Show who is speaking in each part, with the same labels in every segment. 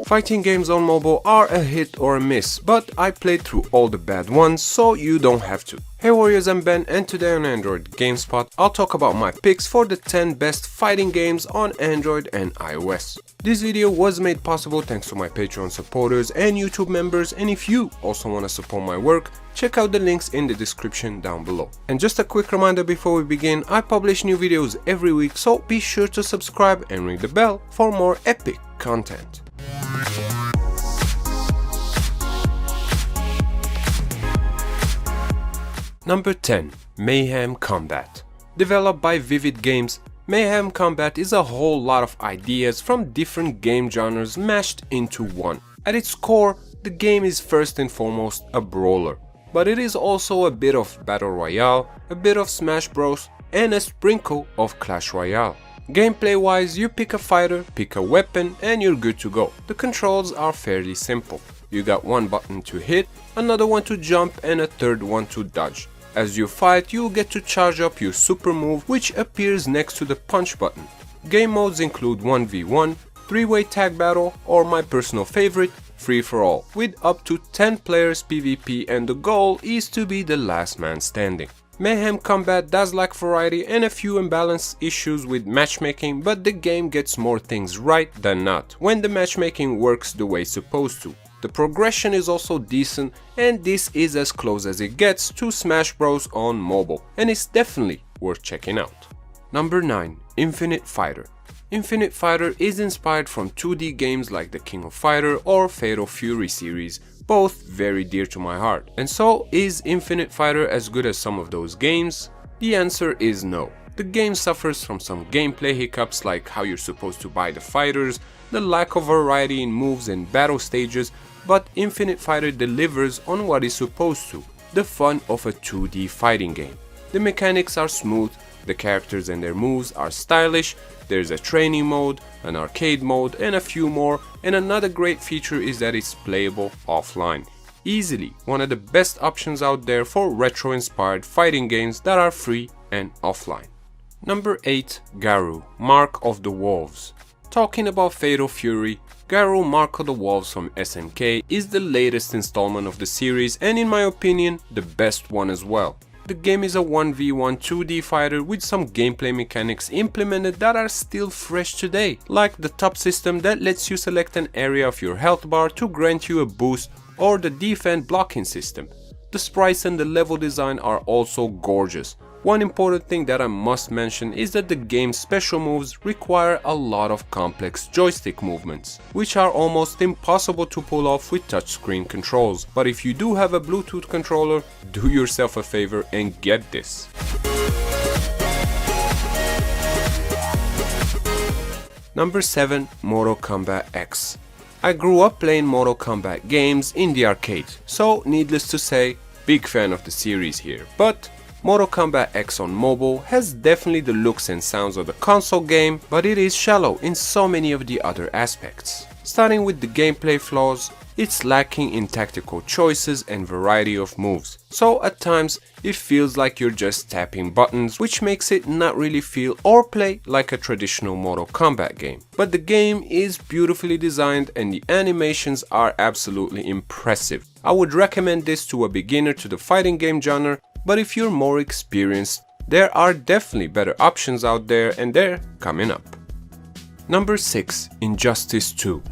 Speaker 1: Fighting games on mobile are a hit or a miss, but I played through all the bad ones, so you don't have to. Hey warriors, I'm Ben, and today on Android Gamespot, I'll talk about my picks for the 10 best fighting games on Android and iOS. This video was made possible thanks to my Patron supporters and YouTube members, and if you also want to support my work, check out the links in the description down below. And just a quick reminder before we begin, I publish new videos every week, so be sure to subscribe and ring the bell for more epic content. Number 10. Mayhem Combat. Developed by Vivid Games, Mayhem Combat is a whole lot of ideas from different game genres mashed into one. At its core, the game is first and foremost a brawler, but it is also a bit of Battle Royale, a bit of Smash Bros, and a sprinkle of Clash Royale. Gameplay wise, you pick a fighter, pick a weapon, and you're good to go. The controls are fairly simple. You got one button to hit, another one to jump, and a third one to dodge. As you fight, you'll get to charge up your super move, which appears next to the punch button. Game modes include 1v1, 3-way tag battle, or my personal favorite, free for all, with up to 10 players PvP, and the goal is to be the last man standing. Mayhem Combat does lack variety and a few imbalance issues with matchmaking, but the game gets more things right than not when the matchmaking works the way it's supposed to. The progression is also decent, and this is as close as it gets to Smash Bros on mobile, and it's definitely worth checking out. Number 9. Infinite Fighter. Infinite Fighter is inspired from 2D games like the King of Fighter or Fatal Fury series, both very dear to my heart. And so, is Infinite Fighter as good as some of those games? The answer is no. The game suffers from some gameplay hiccups like how you're supposed to buy the fighters, the lack of variety in moves and battle stages, but Infinite Fighter delivers on what it's supposed to, the fun of a 2D fighting game. The mechanics are smooth, the characters and their moves are stylish, there's a training mode, an arcade mode, and a few more, and another great feature is that it's playable offline. Easily one of the best options out there for retro-inspired fighting games that are free and offline. Number 8. Garou, Mark of the Wolves. Talking about Fatal Fury, Garou Mark of the Wolves from SNK is the latest installment of the series, and in my opinion, the best one as well. The game is a 1v1 2D fighter with some gameplay mechanics implemented that are still fresh today, like the top system that lets you select an area of your health bar to grant you a boost, or the defend blocking system. The sprites and the level design are also gorgeous. One important thing that I must mention is that the game's special moves require a lot of complex joystick movements, which are almost impossible to pull off with touchscreen controls. But if you do have a Bluetooth controller, do yourself a favor and get this. Number 7. Mortal Kombat X. I grew up playing Mortal Kombat games in the arcade, so needless to say, big fan of the series here, but Mortal Kombat X on mobile has definitely the looks and sounds of the console game, but it is shallow in so many of the other aspects. Starting with the gameplay flaws, it's lacking in tactical choices and variety of moves, so at times it feels like you're just tapping buttons, which makes it not really feel or play like a traditional Mortal Kombat game. But the game is beautifully designed and the animations are absolutely impressive. I would recommend this to a beginner to the fighting game genre, but if you're more experienced, there are definitely better options out there, and they're coming up. Number 6. Injustice 2.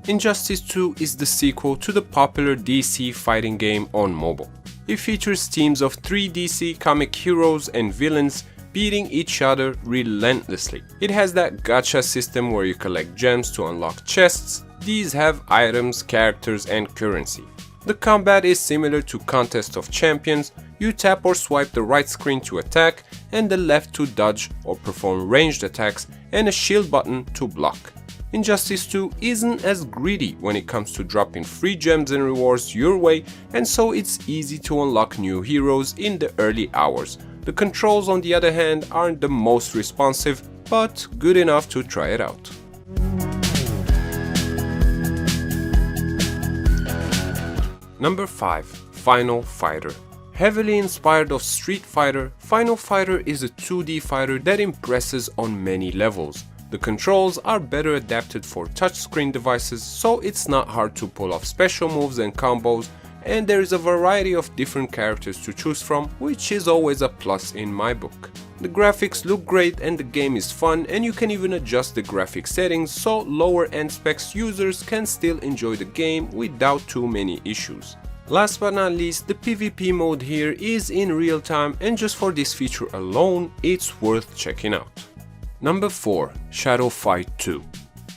Speaker 1: Injustice 2 is the sequel to the popular DC fighting game on mobile. It features teams of 3 DC comic heroes and villains beating each other relentlessly. It has that gacha system where you collect gems to unlock chests. These have items, characters, and currency. The combat is similar to Contest of Champions. You tap or swipe the right screen to attack and the left to dodge or perform ranged attacks, and a shield button to block. Injustice 2 isn't as greedy when it comes to dropping free gems and rewards your way, and so it's easy to unlock new heroes in the early hours. The controls on the other hand aren't the most responsive, but good enough to try it out. Number 5. Final Fighter. Heavily inspired of Street Fighter, Final Fighter is a 2D fighter that impresses on many levels. The controls are better adapted for touchscreen devices, so it's not hard to pull off special moves and combos, and there is a variety of different characters to choose from, which is always a plus in my book. The graphics look great and the game is fun, and you can even adjust the graphic settings so lower end specs users can still enjoy the game without too many issues. Last but not least, the PvP mode here is in real time, and just for this feature alone, it's worth checking out. Number 4. Shadow Fight 2.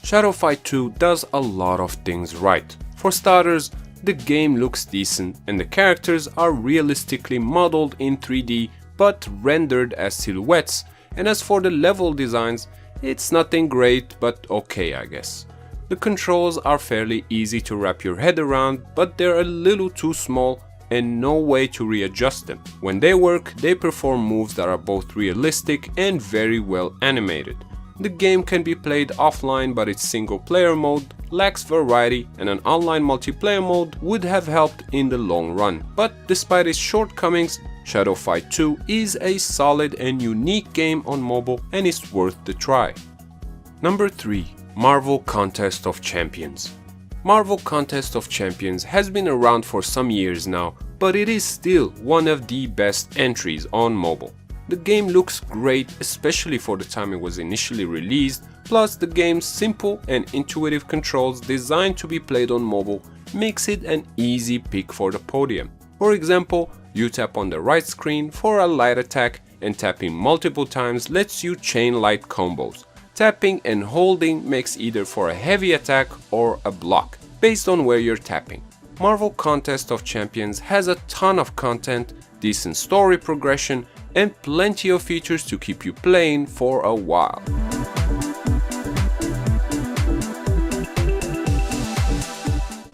Speaker 1: Shadow Fight 2 does a lot of things right. For starters, the game looks decent and the characters are realistically modeled in 3D but rendered as silhouettes, and as for the level designs, it's nothing great but okay, I guess. The controls are fairly easy to wrap your head around, but they're a little too small and no way to readjust them. When they work, they perform moves that are both realistic and very well animated. The game can be played offline, but its single player mode lacks variety, and an online multiplayer mode would have helped in the long run. But despite its shortcomings, Shadow Fight 2 is a solid and unique game on mobile and is worth the try. Number 3. Marvel Contest of Champions. Marvel Contest of Champions has been around for some years now, but it is still one of the best entries on mobile. The game looks great, especially for the time it was initially released, plus the game's simple and intuitive controls designed to be played on mobile makes it an easy pick for the podium. For example, you tap on the right screen for a light attack, and tapping multiple times lets you chain light combos. Tapping and holding makes either for a heavy attack or a block, based on where you're tapping. Marvel Contest of Champions has a ton of content, decent story progression, and plenty of features to keep you playing for a while.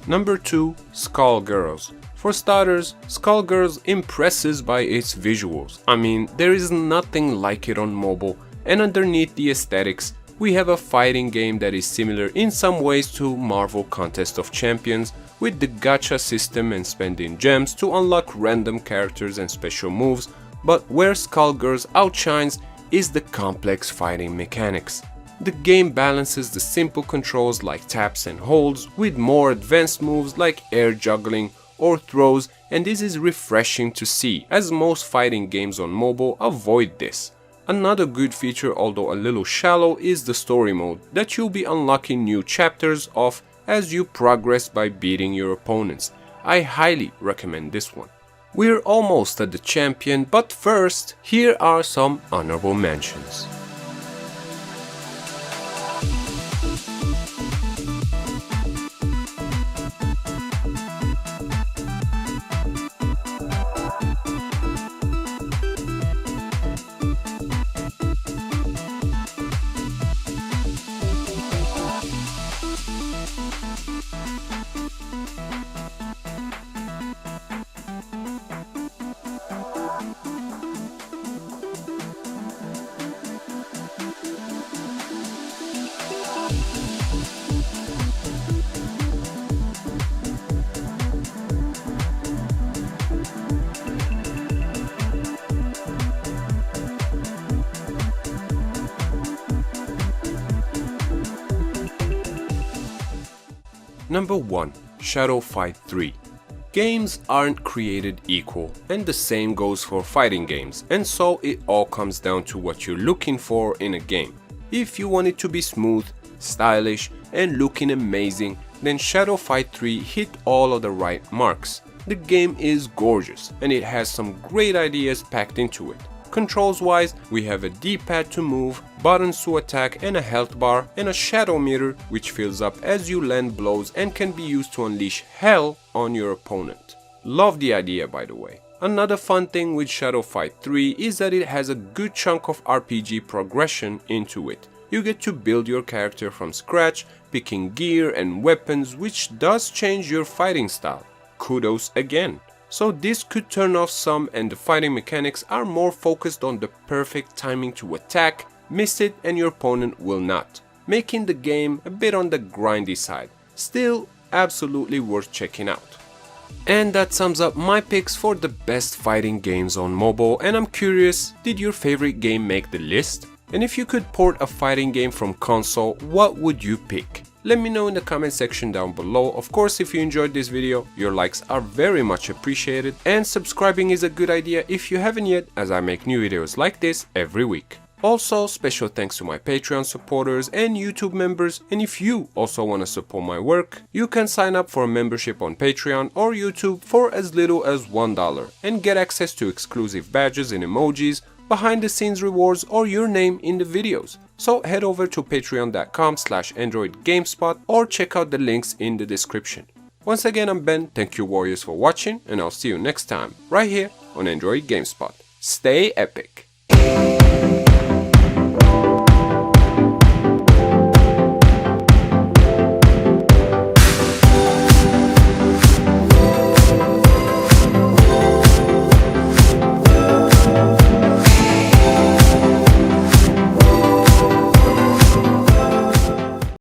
Speaker 1: Number 2. Skullgirls. For starters, Skullgirls impresses by its visuals. I mean, there is nothing like it on mobile, and underneath the aesthetics, we have a fighting game that is similar in some ways to Marvel Contest of Champions, with the gacha system and spending gems to unlock random characters and special moves, but where Skullgirls outshines is the complex fighting mechanics. The game balances the simple controls like taps and holds with more advanced moves like air juggling or throws, and this is refreshing to see, as most fighting games on mobile avoid this. Another good feature, although a little shallow, is the story mode that you'll be unlocking new chapters of as you progress by beating your opponents. I highly recommend this one. We're almost at the champion, but first, here are some honorable mentions. Number 1. Shadow Fight 3. Games aren't created equal, and the same goes for fighting games, and so it all comes down to what you're looking for in a game. If you want it to be smooth, stylish, and looking amazing, then Shadow Fight 3 hit all of the right marks. The game is gorgeous, and it has some great ideas packed into it. Controls wise, we have a D-pad to move, buttons to attack, and a health bar, and a shadow meter which fills up as you land blows and can be used to unleash hell on your opponent. Love the idea, by the way. Another fun thing with Shadow Fight 3 is that it has a good chunk of RPG progression into it. You get to build your character from scratch, picking gear and weapons, which does change your fighting style. Kudos again. So this could turn off some, and the fighting mechanics are more focused on the perfect timing to attack, miss it and your opponent will not, making the game a bit on the grindy side. Still, absolutely worth checking out. And that sums up my picks for the best fighting games on mobile, and I'm curious, did your favorite game make the list? And if you could port a fighting game from console, what would you pick? Let me know in the comment section down below. Of course, if you enjoyed this video, your likes are very much appreciated, and subscribing is a good idea if you haven't yet, as I make new videos like this every week. Also, special thanks to my Patreon supporters and YouTube members, and if you also want to support my work, you can sign up for a membership on Patreon or YouTube for as little as $1 and get access to exclusive badges and emojis, behind the scenes rewards, or your name in the videos. So head over to patreon.com/AndroidGamespot or check out the links in the description. Once again, I'm Ben, thank you warriors for watching, and I'll see you next time right here on Android Gamespot. Stay epic!